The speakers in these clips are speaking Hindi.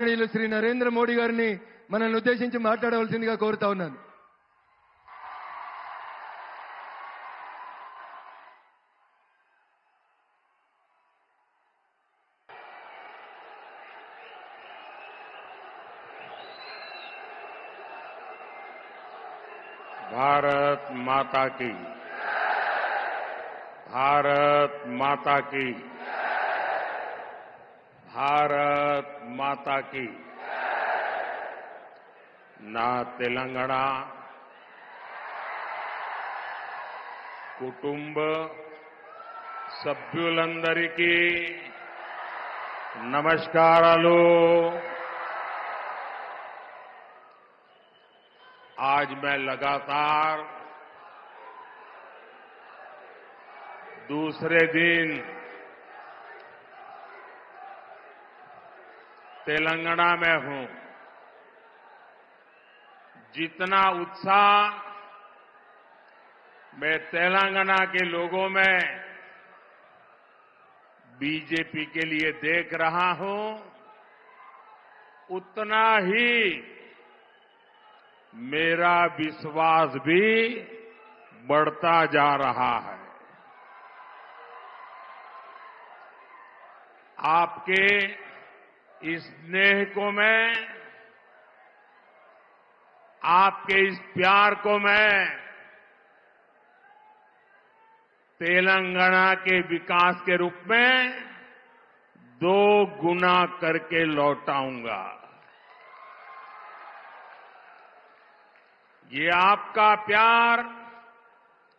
గౌరవనీయులు శ్రీ నరేంద్ర మోడీ గారిని మనల్ని ఉద్దేశించి మాట్లాడవలసిందిగా కోరుతా ఉన్నాను. भारत माता की, भारत माता की, भारत माता की. ना तेलंगाना కుటుంబ సభ్యులందరికీ నమస్కారాలు. आज मैं लगातार दूसरे दिन तेलंगाना में हूं. जितना उत्साह मैं तेलंगाना के लोगों में बीजेपी के लिए देख रहा हूं, उतना ही मेरा विश्वास भी बढ़ता जा रहा है. आपके इस स्नेह को मैं, आपके इस प्यार को मैं तेलंगाना के विकास के रूप में 2 गुना करके लौटाऊंगा. ये आपका प्यार,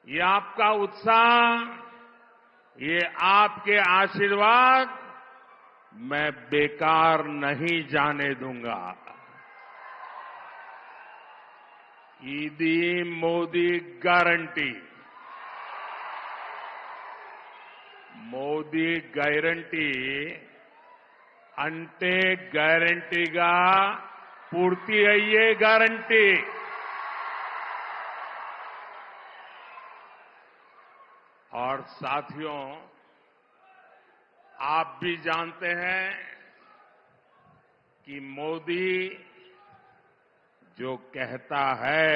ये आपका उत्साह, ये आपके आशीर्वाद मैं बेकार नहीं जाने दूंगा. ఇది మోదీ గ్యారంటీ. మోదీ గ్యారంటీ అంటే గ్యారంటీగా పూర్తి అయ్యే గ్యారంటీ. और साथियों, आप भी जानते हैं कि मोदी जो कहता है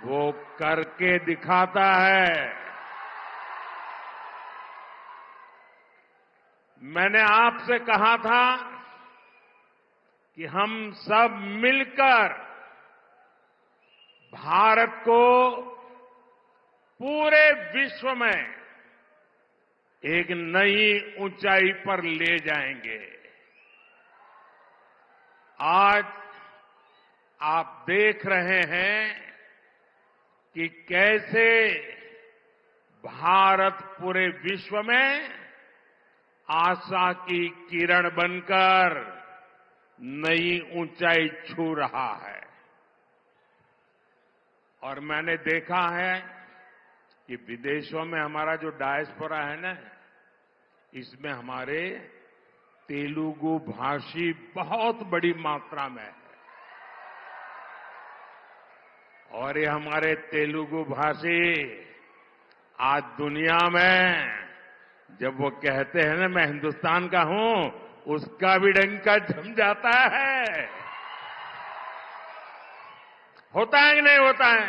वो करके दिखाता है. मैंने आपसे कहा था कि हम सब मिलकर भारत को पूरे विश्व में एक नई ऊंचाई पर ले जाएंगे. आज आप देख रहे हैं कि कैसे भारत पूरे विश्व में आशा की किरण बनकर नई ऊंचाई छू रहा है. और मैंने देखा है कि विदेशों में हमारा जो डायस्पोरा है ना, इसमें हमारे तेलुगु भाषी बहुत बड़ी मात्रा में है. और ये हमारे तेलुगु भाषी आज दुनिया में जब वो कहते हैं ना मैं हिंदुस्तान का हूं, उसका भी डंका जम जाता है. होता है कि नहीं होता है?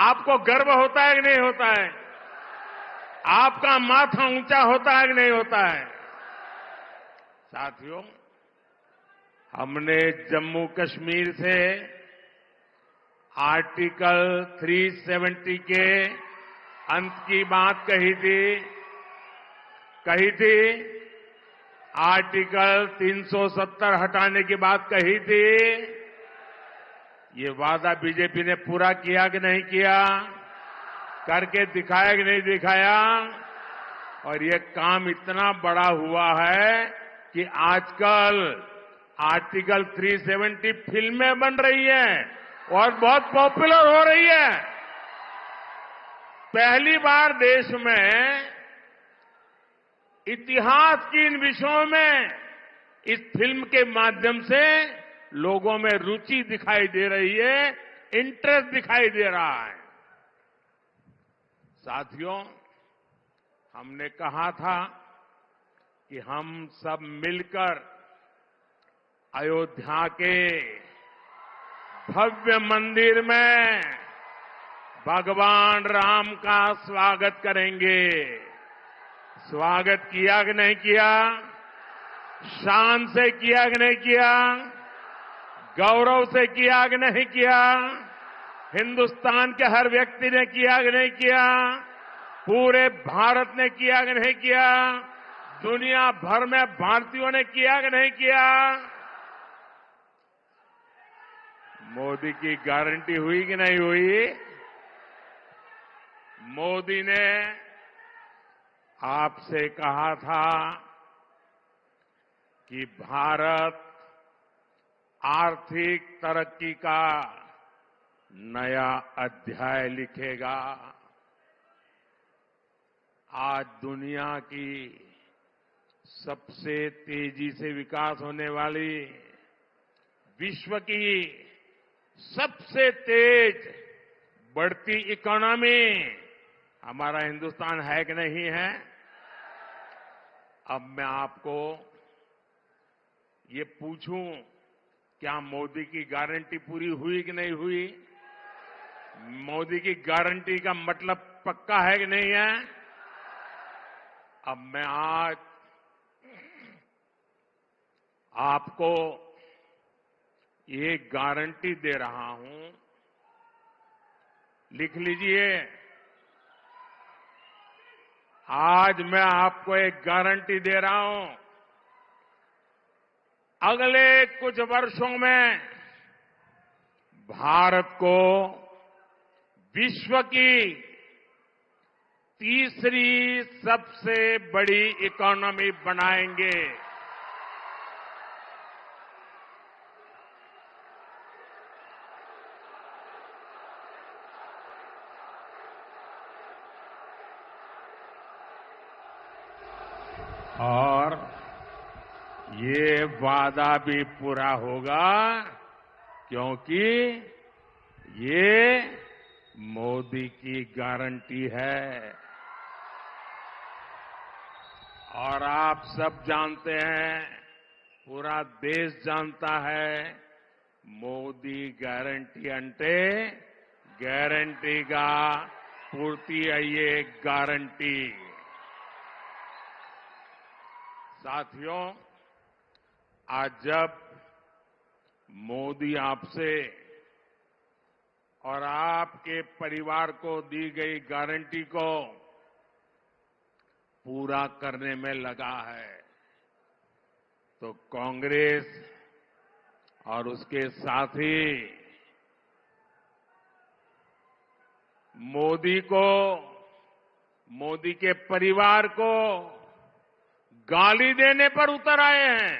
आपको गर्व होता है कि नहीं होता है? आपका माथा ऊंचा होता है कि नहीं होता है? साथियों, हमने जम्मू कश्मीर से आर्टिकल 370 के अंत की बात कही थी. आर्टिकल 370 हटाने की बात कही थी. ये वादा बीजेपी ने पूरा किया कि नहीं किया? करके दिखाया कि नहीं दिखाया? और ये काम इतना बड़ा हुआ है कि आजकल आर्टिकल 370 फिल्में बन रही हैं और बहुत पॉपुलर हो रही है. पहली बार देश में इतिहास की इन विषयों में इस फिल्म के माध्यम से लोगों में रुचि दिखाई दे रही है, इंटरेस्ट दिखाई दे रहा है. साथियों, हमने कहा था कि हम सब मिलकर अयोध्या के भव्य मंदिर में भगवान राम का स्वागत करेंगे। स्वागत किया कि नहीं किया? शान से किया कि नहीं किया? गौरव से किया कि नहीं किया? हिंदुस्तान के हर व्यक्ति ने किया कि नहीं किया? पूरे भारत ने किया कि नहीं किया? दुनिया भर में भारतीयों ने किया कि नहीं किया? मोदी की गारंटी हुई कि नहीं हुई? मोदी ने आपसे कहा था कि भारत आर्थिक तरक्की का नया अध्याय लिखेगा। आज दुनिया की सबसे तेजी से विकास होने वाली, विश्व की सबसे तेज बढ़ती इकोनॉमी हमारा हिंदुस्तान है कि नहीं है? अब मैं आपको ये पूछूं, क्या मोदी की गारंटी पूरी हुई कि नहीं हुई? मोदी की गारंटी का मतलब पक्का है कि नहीं है? अब मैं आज आपको ये गारंटी दे रहा हूं, लिख लीजिए। आज मैं आपको एक गारंटी दे रहा हूं, अगले कुछ वर्षों में भारत को विश्व की तीसरी सबसे बड़ी इकोनॉमी बनाएंगे। और ये वादा भी पूरा होगा क्योंकि ये मोदी की गारंटी है। और आप सब जानते हैं, पूरा देश जानता है, మోదీ గ్యారంటీ అంటే గ్యారంటీగా పూర్తి అయ్యే गारंटी। साथियों, आज जब मोदी आपसे और आपके परिवार को दी गई गारंटी को पूरा करने में लगा है, तो कांग्रेस और उसके साथी मोदी को, मोदी के परिवार को गाली देने पर उतर आए हैं।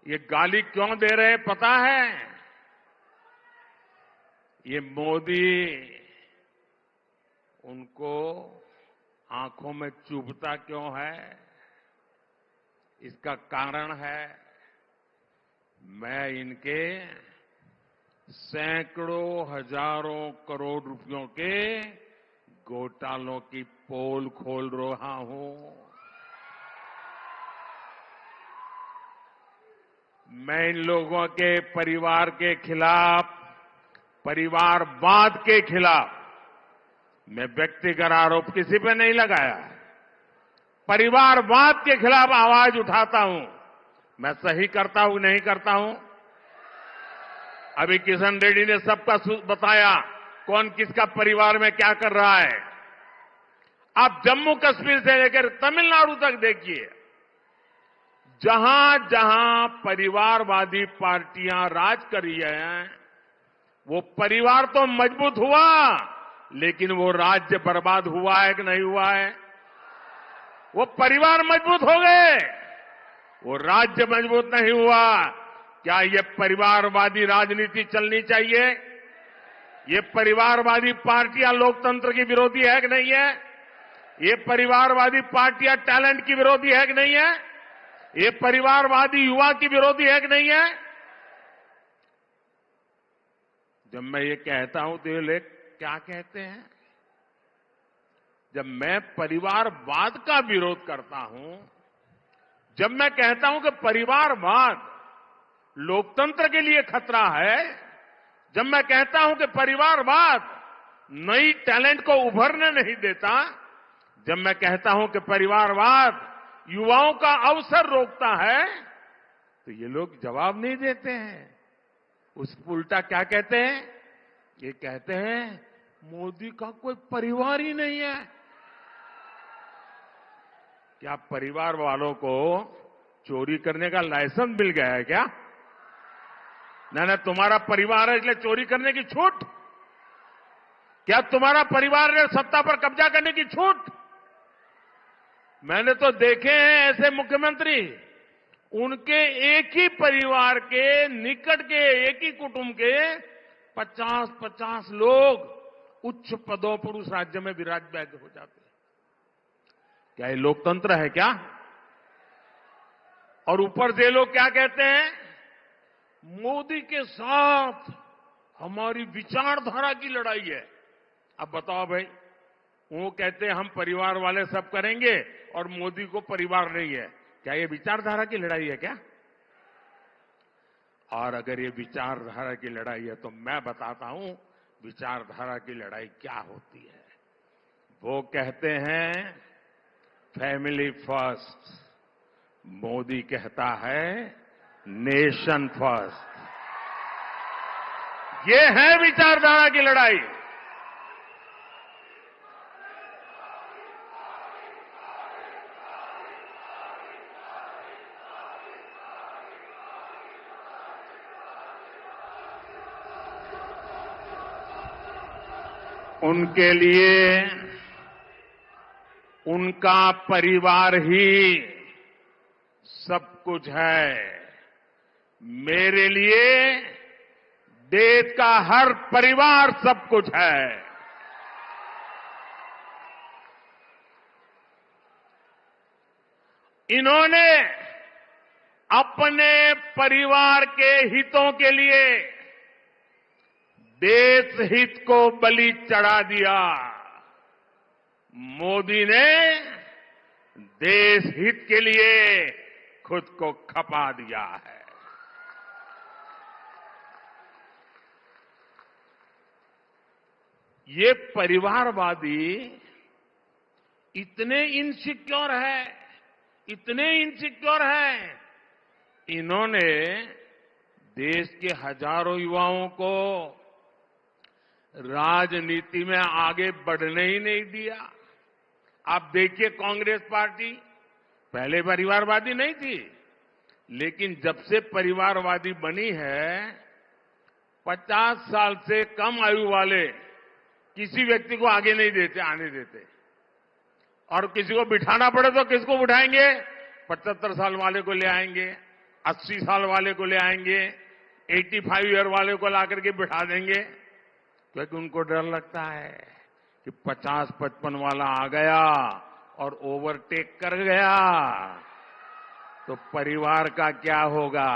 ये गाली क्यों दे रहे हैं पता है? ये मोदी उनको आंखों में चुभता क्यों है, इसका कारण है, मैं इनके सैकड़ों हजारों करोड़ रुपयों के घोटालों की पोल खोल रहा हूं। मैं इन लोगों के परिवार के खिलाफ, परिवारवाद के खिलाफ मैं व्यक्तिगत आरोप किसी पे नहीं लगाया, परिवारवाद के खिलाफ आवाज उठाता हूं। मैं सही करता हूं नहीं करता हूं? अभी किशन रेड्डी ने सबका बताया कौन किसका परिवार में क्या कर रहा है। आप जम्मू कश्मीर से लेकर तमिलनाडु तक देखिए, जहां जहां परिवारवादी पार्टियां राज कर रही हैं, वो परिवार तो मजबूत हुआ, लेकिन वो राज्य बर्बाद हुआ है कि नहीं हुआ है? वो परिवार मजबूत हो गए, वो राज्य मजबूत नहीं हुआ। क्या ये परिवारवादी राजनीति चलनी चाहिए? ये परिवारवादी पार्टियां लोकतंत्र की विरोधी है कि नहीं है? ये परिवारवादी पार्टियां टैलेंट की विरोधी है कि नहीं है? ये परिवारवादी युवा की विरोधी है कि नहीं है? जब मैं ये कहता हूं तो ये क्या कहते हैं? जब मैं परिवारवाद का विरोध करता हूं, जब मैं कहता हूं कि परिवारवाद लोकतंत्र के लिए खतरा है, जब मैं कहता हूं कि परिवारवाद नई टैलेंट को उभरने नहीं देता, जब मैं कहता हूं कि परिवारवाद युवाओं का अवसर रोकता है, तो ये लोग जवाब नहीं देते हैं। उस उल्टा क्या कहते हैं? ये कहते हैं मोदी का कोई परिवार ही नहीं है। क्या परिवार वालों को चोरी करने का लाइसेंस मिल गया है क्या? ना तुम्हारा परिवार है इसलिए चोरी करने की छूट? क्या तुम्हारा परिवार है सत्ता पर कब्जा करने की छूट? मैंने तो देखे हैं ऐसे मुख्यमंत्री, उनके एक ही परिवार के निकट के एक ही कुटुंब के 50-50 लोग उच्च पदों पर उस राज्य में विराजमान हो जाते हैं। क्या ये लोकतंत्र है क्या? और ऊपर से लोग क्या कहते हैं? मोदी के साथ हमारी विचारधारा की लड़ाई है। अब बताओ भाई, वो कहते हैं हम परिवार वाले सब करेंगे और मोदी को परिवार नहीं है। क्या ये विचारधारा की लड़ाई है क्या? और अगर ये विचारधारा की लड़ाई है तो मैं बताता हूं विचारधारा की लड़ाई क्या होती है। वो कहते हैं फैमिली फर्स्ट, मोदी कहता है नेशन फर्स्ट। ये है विचारधारा की लड़ाई। उनके लिए उनका परिवार ही सब कुछ है। मेरे लिए देश का हर परिवार सब कुछ है। इन्होंने अपने परिवार के हितों के लिए देश हित को बलि चढ़ा दिया। मोदी ने देश हित के लिए खुद को खपा दिया है। ये परिवारवादी इतने इनसिक्योर है, इतने इनसिक्योर है, इन्होंने देश के हजारों युवाओं को राजनीति में आगे बढ़ने ही नहीं दिया। आप देखिए कांग्रेस पार्टी पहले परिवारवादी नहीं थी, लेकिन जब से परिवारवादी बनी है 50 साल से कम आयु वाले किसी व्यक्ति को आगे नहीं देते, आने देते। और किसी को बिठाना पड़े तो किसको बिठाएंगे? 75 साल वाले को ले आएंगे, 80 साल वाले को ले आएंगे, 85 ईयर वाले को ला करके बिठा देंगे, क्योंकि उनको डर लगता है कि 50-55 वाला आ गया और ओवरटेक कर गया तो परिवार का क्या होगा।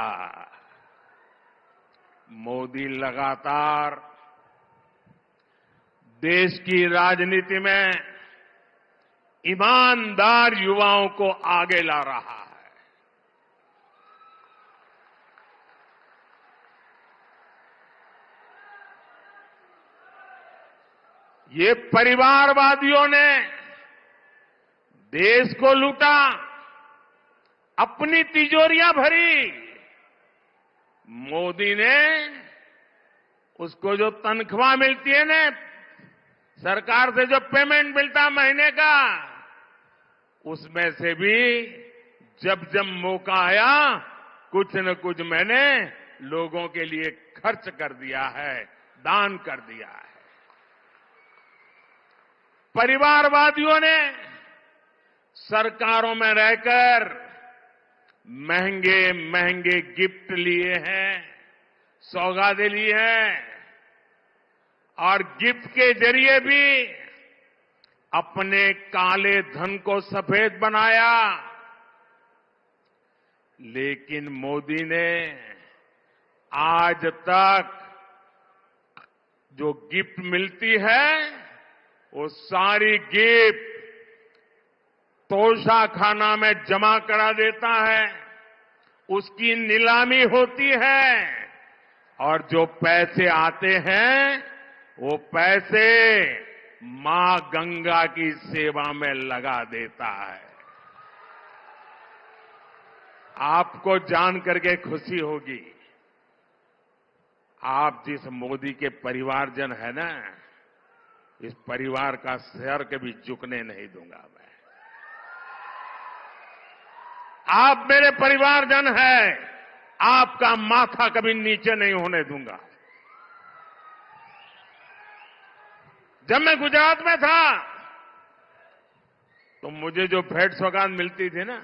मोदी लगातार देश की राजनीति में ईमानदार युवाओं को आगे ला रहा है। ये परिवारवादियों ने देश को लूटा, अपनी तिजोरियां भरी। मोदी ने उसको जो तनख्वाह मिलती है ना, सरकार से जो पेमेंट मिलता महीने का, उसमें से भी जब जब मौका आया कुछ न कुछ मैंने लोगों के लिए खर्च कर दिया है, दान कर दिया है। परिवारवादियों ने सरकारों में रहकर महंगे महंगे गिफ्ट लिए हैं, सौगातें ली हैं, और गिफ्ट के जरिए भी अपने काले धन को सफेद बनाया। लेकिन मोदी ने आज तक जो गिफ्ट मिलती है वो सारी गिफ्ट तोशाखाना में जमा करा देता है, उसकी नीलामी होती है और जो पैसे आते हैं वो पैसे मां गंगा की सेवा में लगा देता है। आपको जान करके खुशी होगी, आप जिस मोदी के परिवारजन है ना, इस परिवार का सर कभी झुकने नहीं दूंगा मैं। आप मेरे परिवारजन हैं, आपका माथा कभी नीचे नहीं होने दूंगा। जब मैं गुजरात में था तो मुझे जो भेंट सौगात मिलती थी ना,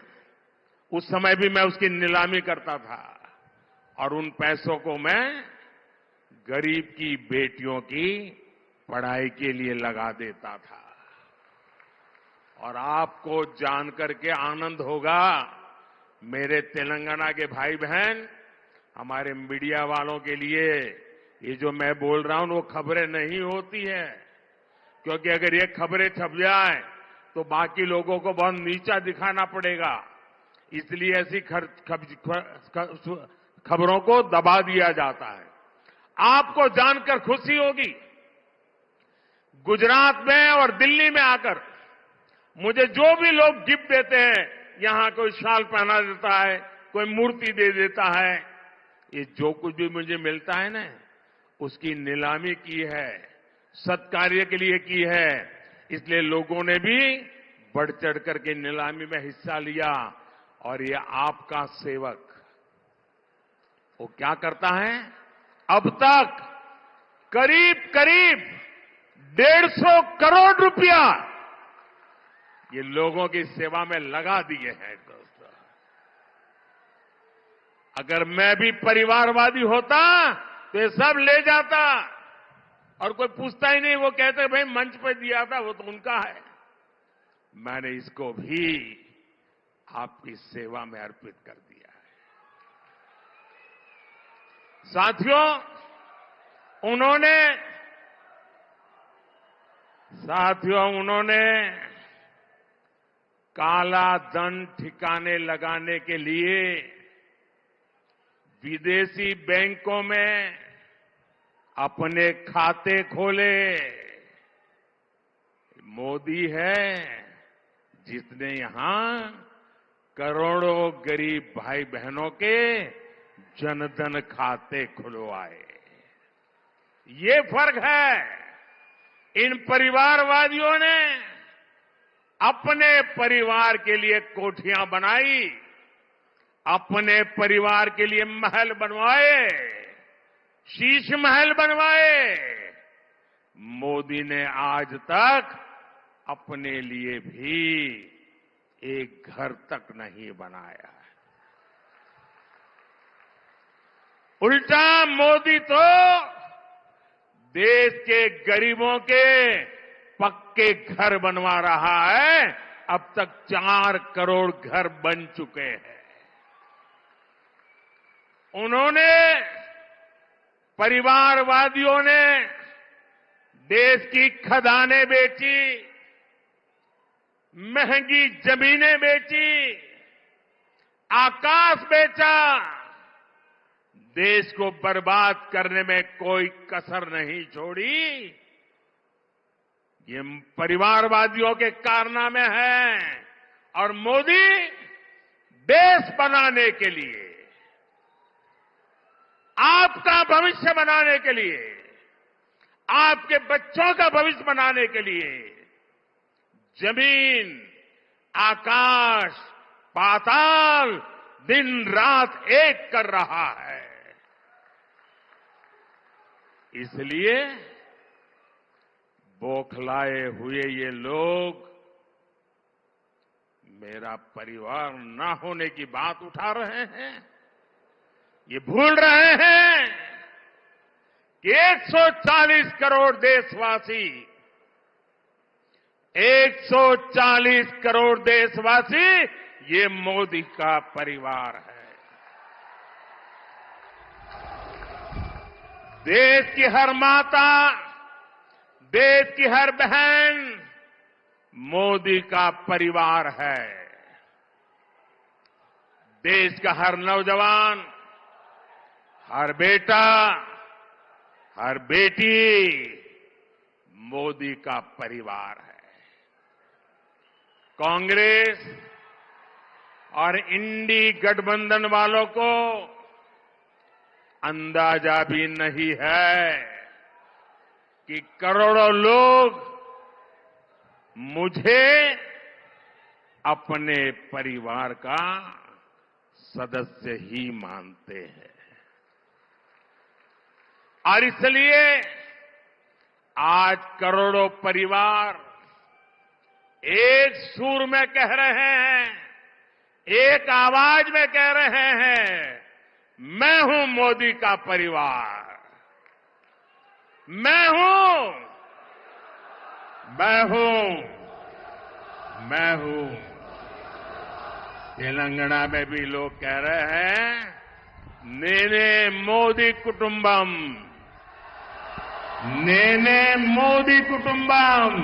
उस समय भी मैं उसकी नीलामी करता था और उन पैसों को मैं गरीब की बेटियों की पढ़ाई के लिए लगा देता था। और आपको जानकर के आनंद होगा, मेरे तेलंगाना के भाई बहन, हमारे मीडिया वालों के लिए ये जो मैं बोल रहा हूं वो खबरें नहीं होती है, क्योंकि अगर ये खबरें छप जाए तो बाकी लोगों को बहुत नीचा दिखाना पड़ेगा, इसलिए ऐसी खबरों को दबा दिया जाता है। आपको जानकर खुशी होगी, गुजरात में और दिल्ली में आकर मुझे जो भी लोग गिफ्ट देते हैं, यहां कोई शाल पहना देता है, कोई मूर्ति दे देता है, ये जो कुछ भी मुझे मिलता है ना, उसकी नीलामी की है, सत्कार्य के लिए की है। इसलिए लोगों ने भी बढ़ चढ़ करके नीलामी में हिस्सा लिया। और ये आपका सेवक वो क्या करता है, अब तक करीब करीब 150 करोड़ रुपया ये लोगों की सेवा में लगा दिए हैं। दोस्तों, अगर मैं भी परिवारवादी होता तो ये सब ले जाता और कोई पूछता ही नहीं, वो कहते भाई मंच पे दिया था, वो तो उनका है। मैंने इसको भी आपकी सेवा में अर्पित कर दिया है। साथियों, उन्होंने काला धन ठिकाने लगाने के लिए विदेशी बैंकों में अपने खाते खोले। मोदी है जिसने यहां करोड़ों गरीब भाई बहनों के जनधन खाते खुलवाए। ये फर्क है। इन परिवारवादियों ने अपने परिवार के लिए कोठियां बनाई, अपने परिवार के लिए महल बनवाए, शीश महल बनवाए। मोदी ने आज तक अपने लिए भी एक घर तक नहीं बनाया। उल्टा मोदी तो देश के गरीबों के पक्के घर बनवा रहा है। अब तक 4 करोड़ घर बन चुके हैं। परिवारवादियों ने देश की खदानें बेची, महंगी जमीनें बेची, आकाश बेचा। देश को बर्बाद करने में कोई कसर नहीं छोड़ी। ये परिवारवादियों के कारनामे हैं। और मोदी देश बनाने के लिए, आपका भविष्य बनाने के लिए, आपके बच्चों का भविष्य बनाने के लिए जमीन, आकाश, पाताल दिन रात एक कर रहा है। इसलिए बौखलाए हुए ये लोग मेरा परिवार ना होने की बात उठा रहे हैं। ये भूल रहे हैं कि 140 करोड़ देशवासी, 140 करोड़ देशवासी ये मोदी का परिवार है। देश की हर माता, देश की हर बहन मोदी का परिवार है। देश का हर नौजवान, हर बेटा, हर बेटी मोदी का परिवार है। कांग्रेस और इंडी गठबंधन वालों को अंदाजा भी नहीं है कि करोड़ों लोग मुझे अपने परिवार का सदस्य ही मानते हैं। और इसलिए आज करोड़ों परिवार एक सुर में कह रहे हैं, एक आवाज में कह रहे हैं, मैं हूं मोदी का परिवार, मैं हूं, मैं हूं, मैं हूं। तेलंगाना में भी लोग कह रहे हैं, नेने मोदी कुटुंबम, नेने मोदी कुटुंबम,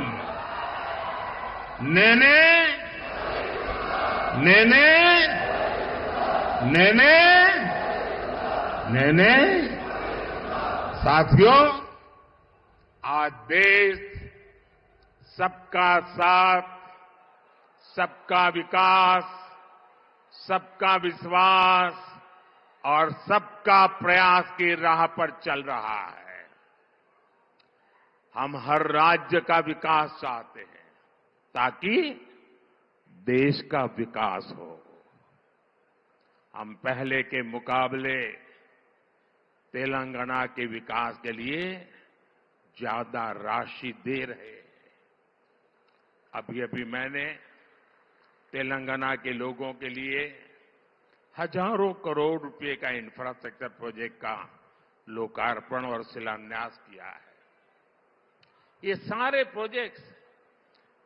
नेने नेने नेने नेने। साथियों, आज देश सबका साथ, सबका विकास, सबका विश्वास और सबका प्रयास की राह पर चल रहा है। हम हर राज्य का विकास चाहते हैं ताकि देश का विकास हो। हम पहले के मुकाबले तेलंगाना के विकास के लिए ज्यादा राशि दे रहे हैं। अभी अभी मैंने तेलंगाना के लोगों के लिए हजारों करोड़ रुपए का इंफ्रास्ट्रक्चर प्रोजेक्ट का लोकार्पण और शिलान्यास किया है। ये सारे प्रोजेक्ट्स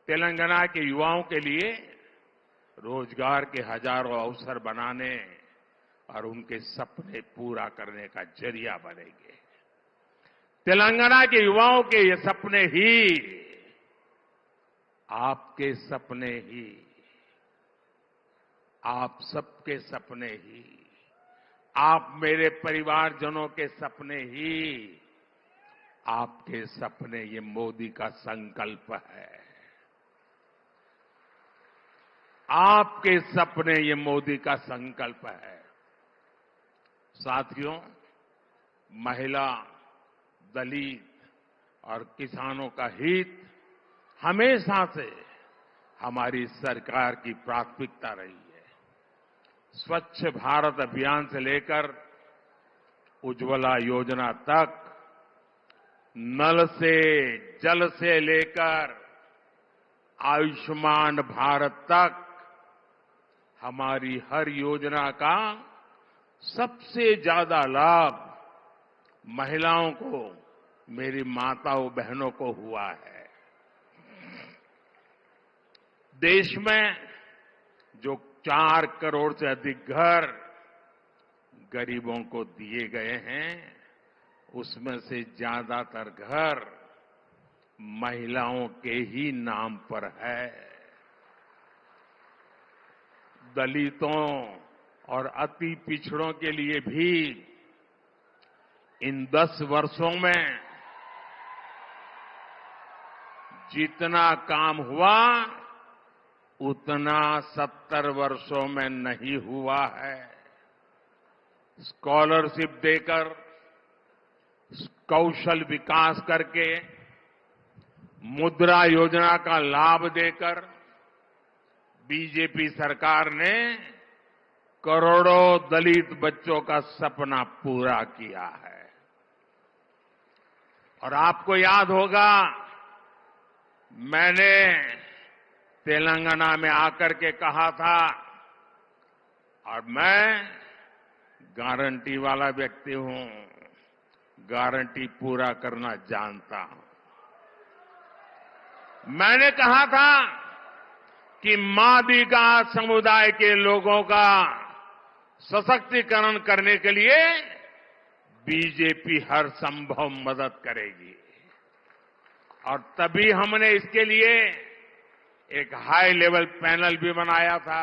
तेलंगाना के युवाओं के लिए रोजगार के हजारों अवसर बनाने और उनके सपने पूरा करने का जरिया बनेंगे। तेलंगाना के युवाओं के ये सपने ही आपके सपने ही, आप सबके सपने ही, आप मेरे परिवारजनों के सपने ही, आपके सपने, ये मोदी का संकल्प है। आपके सपने, ये मोदी का संकल्प है। साथियों, महिला, दलित और किसानों का हित हमेशा से हमारी सरकार की प्राथमिकता रही है। स्वच्छ भारत अभियान से लेकर उज्ज्वला योजना तक, नल से जल से लेकर आयुष्मान भारत तक, हमारी हर योजना का सबसे ज्यादा लाभ महिलाओं को, मेरी माताओं बहनों को हुआ है। देश में जो 4 करोड़ से अधिक घर गरीबों को दिए गए हैं, उसमें से ज्यादातर घर महिलाओं के ही नाम पर है। दलितों और अति पिछड़ों के लिए भी इन 10 वर्षों में जितना काम हुआ उतना 70 वर्षों में नहीं हुआ है। स्कॉलरशिप देकर, कौशल विकास करके, मुद्रा योजना का लाभ देकर बीजेपी सरकार ने करोड़ों दलित बच्चों का सपना पूरा किया है। और आपको याद होगा, मैंने तेलंगाना में आकर के कहा था, और मैं गारंटी वाला व्यक्ति हूं, गारंटी पूरा करना जानता हूं। मैंने कहा था कि मादिगा समुदाय के लोगों का सशक्तिकरण करने के लिए बीजेपी हर संभव मदद करेगी। और तभी हमने इसके लिए एक हाई लेवल पैनल भी बनाया था।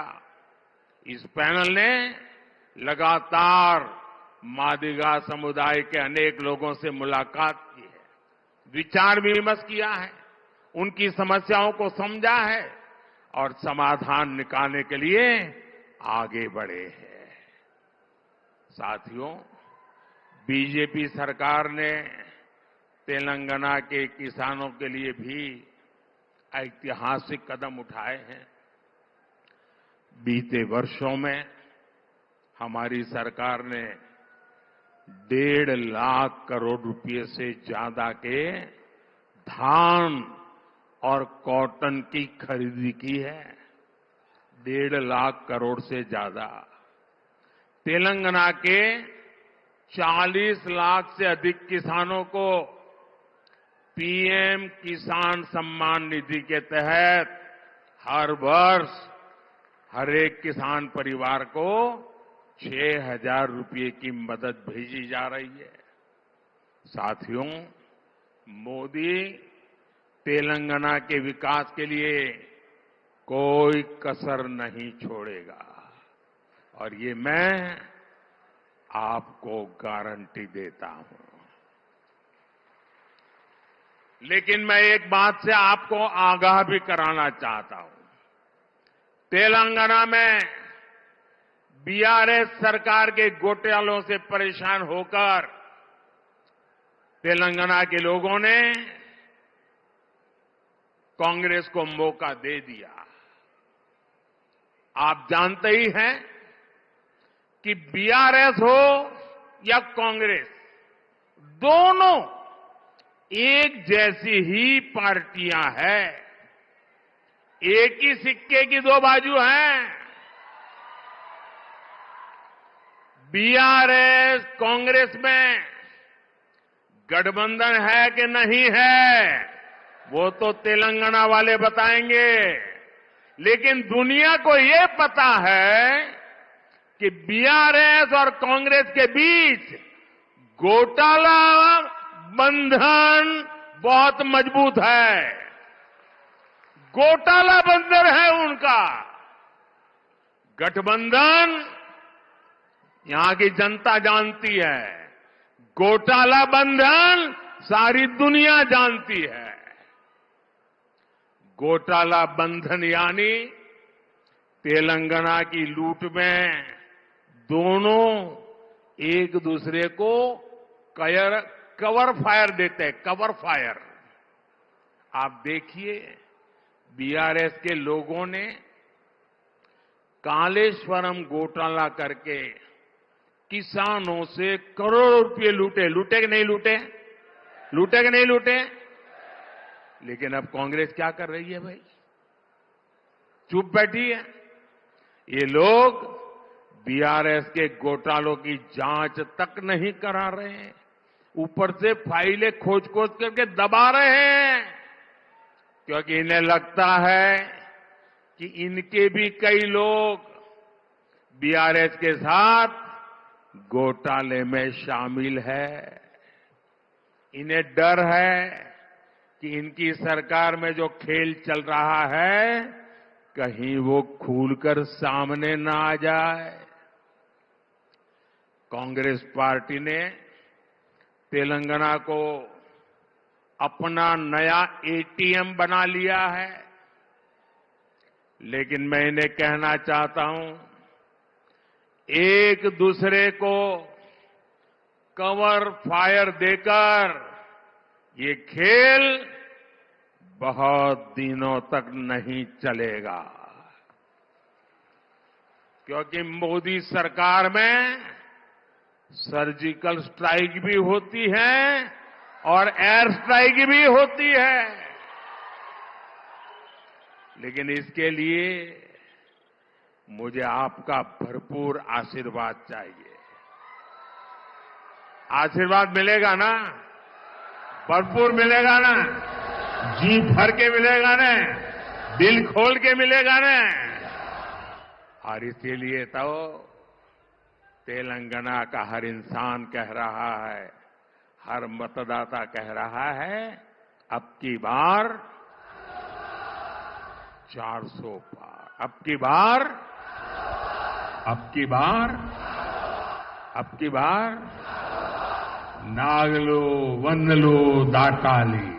इस पैनल ने लगातार मादिगा समुदाय के अनेक लोगों से मुलाकात की है, विचार विमर्श किया है, उनकी समस्याओं को समझा है और समाधान निकालने के लिए आगे बढ़े हैं। साथियों, बीजेपी सरकार ने तेलंगाना के किसानों के लिए भी ऐतिहासिक कदम उठाए हैं। बीते वर्षों में हमारी सरकार ने 1.5 लाख करोड़ रुपए से ज्यादा के धान और कॉटन की खरीदी की है। 1.5 लाख करोड़ से ज्यादा। तेलंगाना के 40 लाख से अधिक किसानों को पीएम किसान सम्मान निधि के तहत हर वर्ष हर एक किसान परिवार को 6,000 रुपये की मदद भेजी जा रही है। साथियों, मोदी तेलंगाना के विकास के लिए कोई कसर नहीं छोड़ेगा और ये मैं आपको गारंटी देता हूं। लेकिन मैं एक बात से आपको आगाह भी कराना चाहता हूं। तेलंगाना में बीआरएस सरकार के घोटालों से परेशान होकर तेलंगाना के लोगों ने कांग्रेस को मौका दे दिया। आप जानते ही हैं कि बीआरएस हो या कांग्रेस, दोनों एक जैसी ही पार्टियां हैं। एक ही सिक्के की दो बाजू हैं। बीआरएस कांग्रेस में गठबंधन है कि नहीं है, वो तो तेलंगाना वाले बताएंगे। लेकिन दुनिया को ये पता है कि बीआरएस और कांग्रेस के बीच घोटाला बंधन बहुत मजबूत है। घोटाला बंधन है उनका। गठबंधन यहां की जनता जानती है, घोटाला बंधन सारी दुनिया जानती है। घोटाला बंधन यानी तेलंगाना की लूट में दोनों एक दूसरे को कवर फायर देते हैं। Cover fire. आप देखिए, बीआरएस के लोगों ने कालेश्वरम घोटाला करके किसानों से करोड़ों रुपए लूटे। लूटे कि नहीं लूटे? लूटे कि नहीं लूटे? लेकिन अब कांग्रेस क्या कर रही है भाई? चुप बैठी है। ये लोग बीआरएस के घोटालों की जांच तक नहीं करा रहे हैं, ऊपर से फाइलें खोज खोज करके दबा रहे हैं, क्योंकि इन्हें लगता है कि इनके भी कई लोग बीआरएस के साथ घोटाले में शामिल है। इन्हें डर है कि इनकी सरकार में जो खेल चल रहा है कहीं वो खुलकर सामने ना आ जाए। कांग्रेस पार्टी ने तेलंगाना को अपना नया एटीएम बना लिया है। लेकिन मैं इन्हें कहना चाहता हूं, एक दूसरे को कवर फायर देकर ये खेल बहुत दिनों तक नहीं चलेगा, क्योंकि मोदी सरकार में सर्जिकल स्ट्राइक भी होती है और एयर स्ट्राइक भी होती है। लेकिन इसके लिए मुझे आपका भरपूर आशीर्वाद चाहिए। आशीर्वाद मिलेगा ना? भरपूर मिलेगा ना? जी भर के मिलेगा ना? दिल खोल के मिलेगा ना? और इसीलिए तो तेलंगाना का हर इंसान कह रहा है, हर मतदाता कह रहा है, अब की बार 400 पार। अब की बार नागलो वंदलो दाटाली,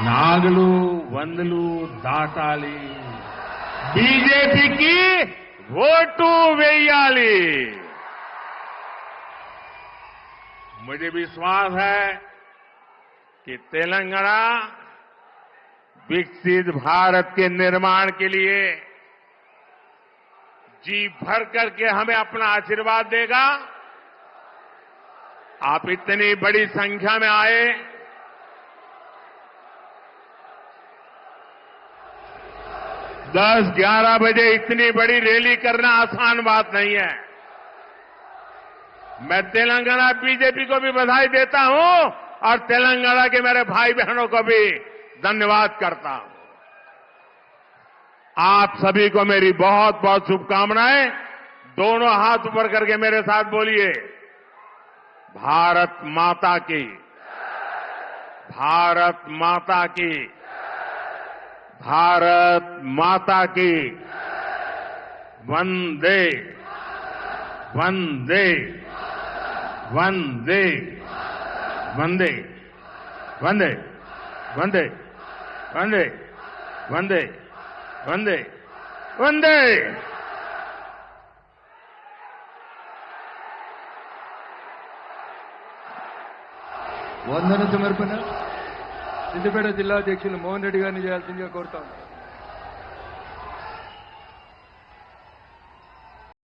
नागलो वंदलो दाटाली, बीजेपी की वोटू वेयाली। मुझे विश्वास है कि तेलंगाना विकसित भारत के निर्माण के लिए जी भर करके हमें अपना आशीर्वाद देगा। आप इतनी बड़ी संख्या में आए, दस 11 बजे इतनी बड़ी रैली करना आसान बात नहीं है। मैं तेलंगाना बीजेपी को भी बधाई देता हूं और तेलंगाना के मेरे भाई बहनों को भी धन्यवाद करता हूं। आप सभी को मेरी बहुत बहुत शुभकामनाएं। दोनों हाथ ऊपर करके मेरे साथ बोलिए, भारत माता की, भारत माता की, भारत माता की, वंदे वंदे वंदे वंदे वंदे वंदे वंदे वंदे वंदे वंदे। వందన సమర్పణ సిద్దిపేట జిల్లా అధ్యక్షులు మోహన్ రెడ్డి గారిని చేయాల్సిందిగా కోరుతా ఉన్నాను.